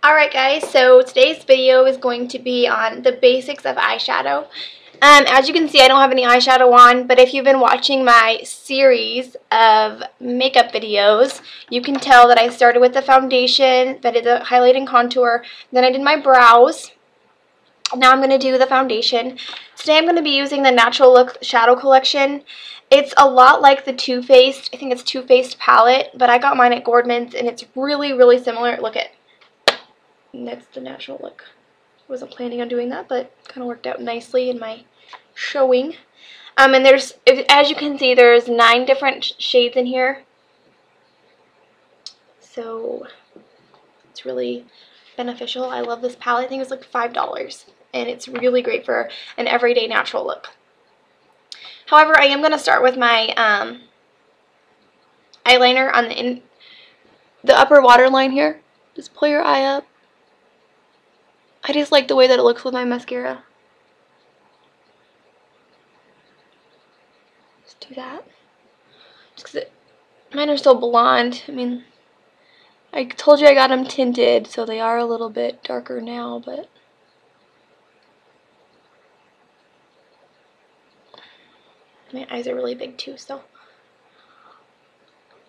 Alright guys, so today's video is going to be on the basics of eyeshadow. As you can see, I don't have any eyeshadow on, but if you've been watching my series of makeup videos, you can tell that I started with the foundation, then I did the highlight and contour, then I did my brows. Now I'm going to do the foundation. Today I'm going to be using the Natural Look Shadow Collection. It's a lot like the Too Faced, I think it's Too Faced palette, but I got mine at Gordman's and it's really similar. Look at that's the Natural Look. Wasn't planning on doing that, but kind of worked out nicely in my showing. And there's, as you can see, there's 9 different shades in here. So it's really beneficial. I love this palette. I think it's like $5, and it's really great for an everyday natural look. However, I am going to start with my eyeliner on the upper waterline here. Just pull your eye up. I just like the way that it looks with my mascara. Just do that. Just 'cause mine are so blonde. I mean, I told you I got them tinted, so they are a little bit darker now, but my eyes are really big too, so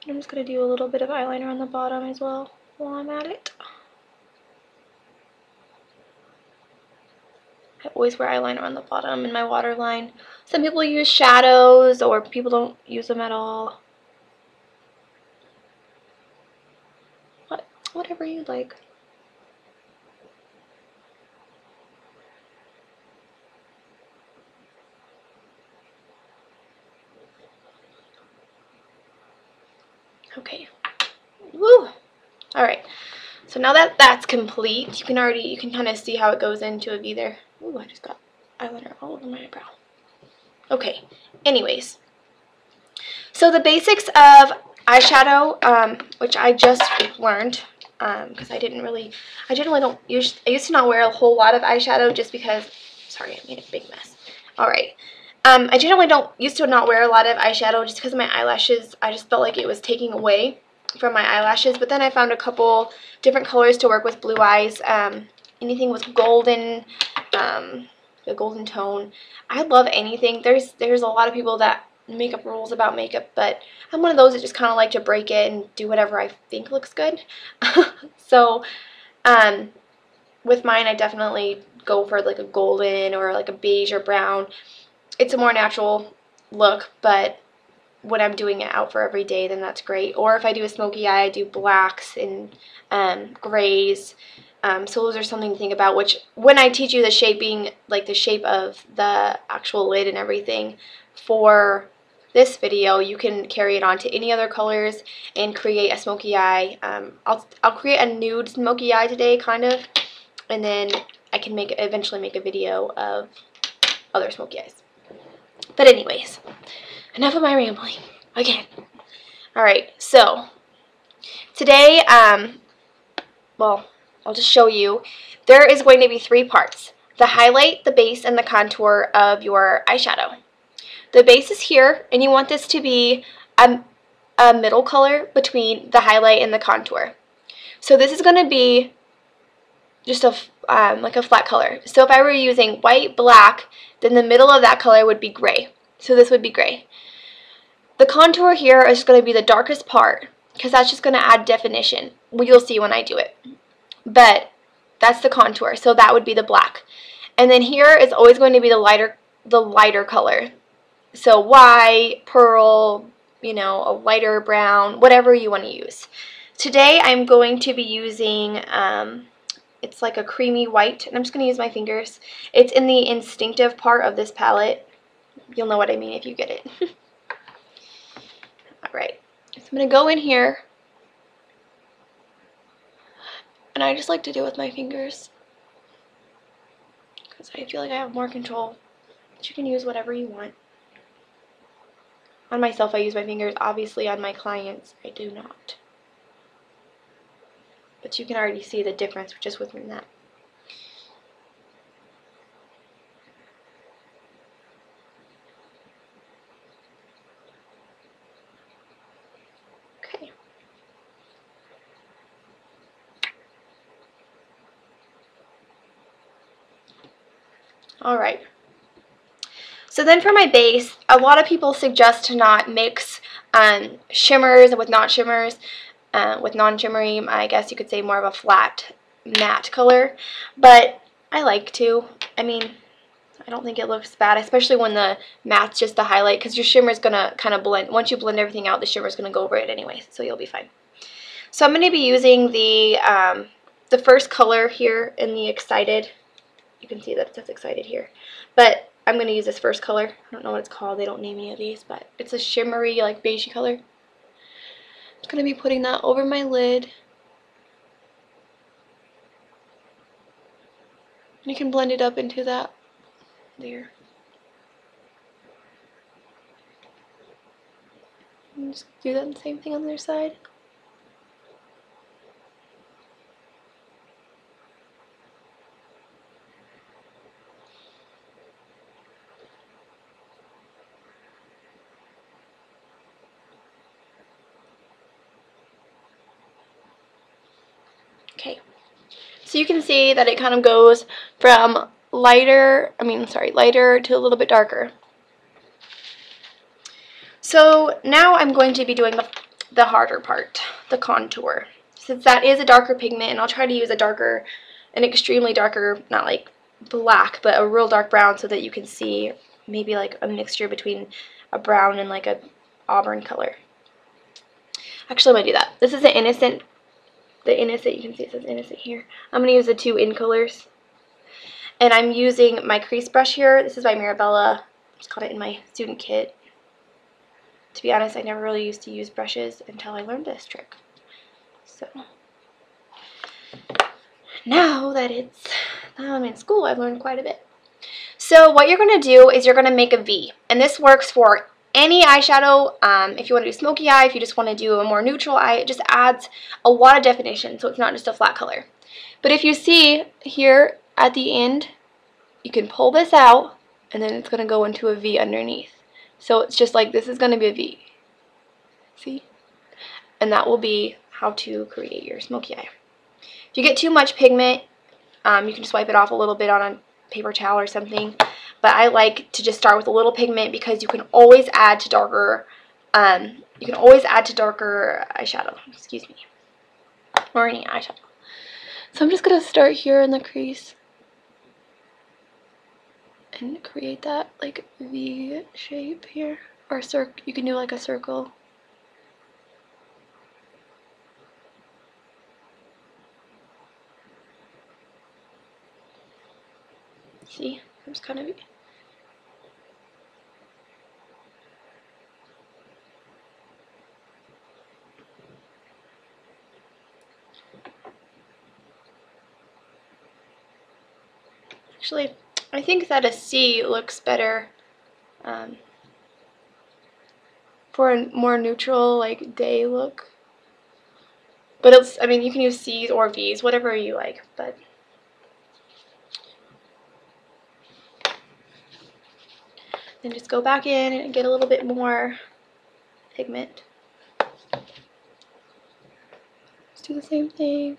I'm just going to do a little bit of eyeliner on the bottom as well while I'm at it. I always wear eyeliner on the bottom in my waterline. Some people use shadows, or people don't use them at all. Whatever you like. Okay. Woo! Alright. So now that that's complete, you can kind of see how it goes into a V there. Ooh, I just got eyeliner all over my eyebrow. Okay, anyways. So the basics of eyeshadow, which I just learned, because I used to not wear a whole lot of eyeshadow just because, sorry, I made a big mess. Alright. I generally used to not wear a lot of eyeshadow just because of my eyelashes. I just felt like it was taking away from my eyelashes, but then I found a couple different colors to work with blue eyes. Anything with golden, the golden tone. I love anything. There's a lot of people that make up rules about makeup, but I'm one of those that just kind of like to break it and do whatever I think looks good. So with mine, I definitely go for like a golden or like a beige or brown. It's a more natural look, but when I'm doing it out for every day, then that's great. Or if I do a smoky eye, I do blacks and grays. So those are something to think about, which when I teach you the shaping, like the shape of the actual lid and everything for this video, you can carry it on to any other colors and create a smoky eye. I'll create a nude smoky eye today, kind of, and then I can eventually make a video of other smoky eyes. But anyways, enough of my rambling again. Alright, so today, well, I'll just show you. There is going to be 3 parts: the highlight, the base, and the contour of your eyeshadow. The base is here, and you want this to be a middle color between the highlight and the contour. So this is going to be just like a flat color. So if I were using white, black, then the middle of that color would be gray. So this would be gray. The contour here is going to be the darkest part, because that's just going to add definition. Well, you'll see when I do it. But that's the contour, so that would be the black. And then here is always going to be the lighter color. So white, pearl, you know, a lighter brown, whatever you want to use. Today I'm going to be using, it's like a creamy white, and I'm just going to use my fingers. It's in the Instinctive part of this palette. You'll know what I mean if you get it. Alright, so I'm going to go in here, and I just like to do it with my fingers, because I feel like I have more control, but you can use whatever you want. On myself I use my fingers, obviously on my clients I do not. But you can already see the difference just within that. Okay. Alright. So then for my base, a lot of people suggest to not mix shimmers with not shimmers, with non-shimmery, I guess you could say more of a flat matte color, but I like to. I mean, I don't think it looks bad, especially when the matte's just the highlight, because your shimmer is going to kind of blend. Once you blend everything out, the shimmer is going to go over it anyway, so you'll be fine. So I'm going to be using the first color here in the Excited. You can see that it says Excited here, but I'm going to use this first color. I don't know what it's called. They don't name any of these, but it's a shimmery, like, beigey color. I'm just going to be putting that over my lid. And you can blend it up into that there. And just do that the same thing on the other side. Okay, so you can see that it kind of goes from lighter to a little bit darker. So now I'm going to be doing the harder part, the contour. Since that is a darker pigment, and I'll try to use an extremely darker, not like black, but a real dark brown, so that you can see maybe like a mixture between a brown and like a auburn color. Actually, I'm going to do that. This is the innocent, you can see it says innocent here. I'm going to use the two in colors. And I'm using my crease brush here. This is by Mirabella. I just got it in my student kit. To be honest, I never really used to use brushes until I learned this trick. So now that I'm in school, I've learned quite a bit. So what you're going to do is you're going to make a V. And this works for any eyeshadow. If you want to do smoky eye, if you just want to do a more neutral eye, it just adds a lot of definition, so it's not just a flat color. But if you see here at the end, you can pull this out, and then it's going to go into a V underneath. So it's just like this is going to be a V. See? And that will be how to create your smoky eye. If you get too much pigment, you can just wipe it off a little bit on a paper towel or something. But I like to just start with a little pigment because you can always add to darker eyeshadow. Excuse me. Or any eyeshadow. So I'm just going to start here in the crease and create that like V shape here, or you can do like a circle. See, I'm just kind of actually, I think that a C looks better for a more neutral, like, day look. But I mean, you can use C's or V's, whatever you like, but then just go back in and get a little bit more pigment. Just do the same thing.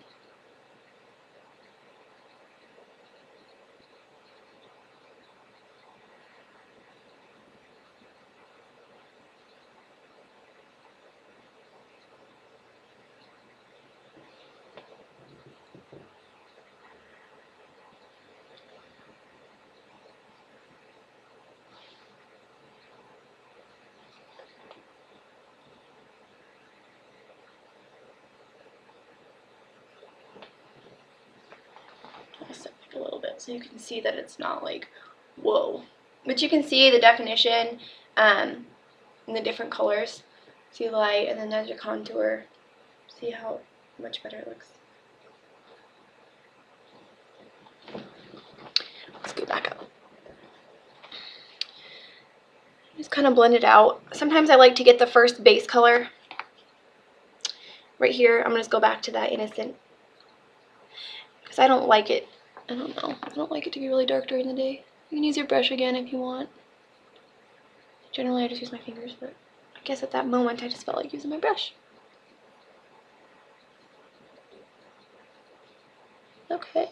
A little bit so you can see that it's not like whoa, but you can see the definition in the different colors. See the light, and then there's your contour. See how much better it looks. Let's go back up. Just kind of blend it out. Sometimes I like to get the first base color right here. I'm gonna just go back to that innocent because I don't like it. I don't know. I don't like it to be really dark during the day. You can use your brush again if you want. Generally, I just use my fingers, but I guess at that moment, I just felt like using my brush. Okay.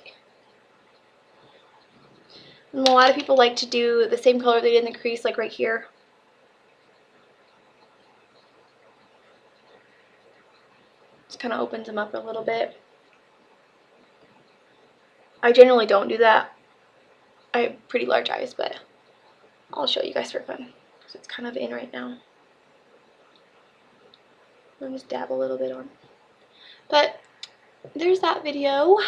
And a lot of people like to do the same color they did in the crease, like right here. Just kind of opens them up a little bit. I generally don't do that. I have pretty large eyes, but I'll show you guys for fun because it's kind of in right now. I'll just dab a little bit on. But there's that video.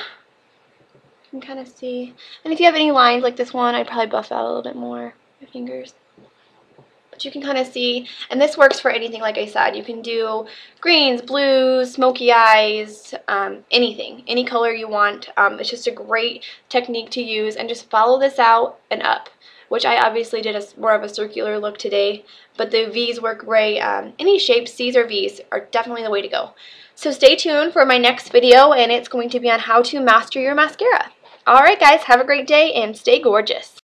You can kind of see. And if you have any lines like this one, I'd probably buff out a little bit more my fingers. But you can kind of see, and this works for anything, like I said. You can do greens, blues, smoky eyes, anything, any color you want. It's just a great technique to use, and just follow this out and up, which I obviously did more of a circular look today, but the V's work great. Any shapes, C's or V's, are definitely the way to go. So stay tuned for my next video, and it's going to be on how to master your mascara. Alright guys, have a great day and stay gorgeous.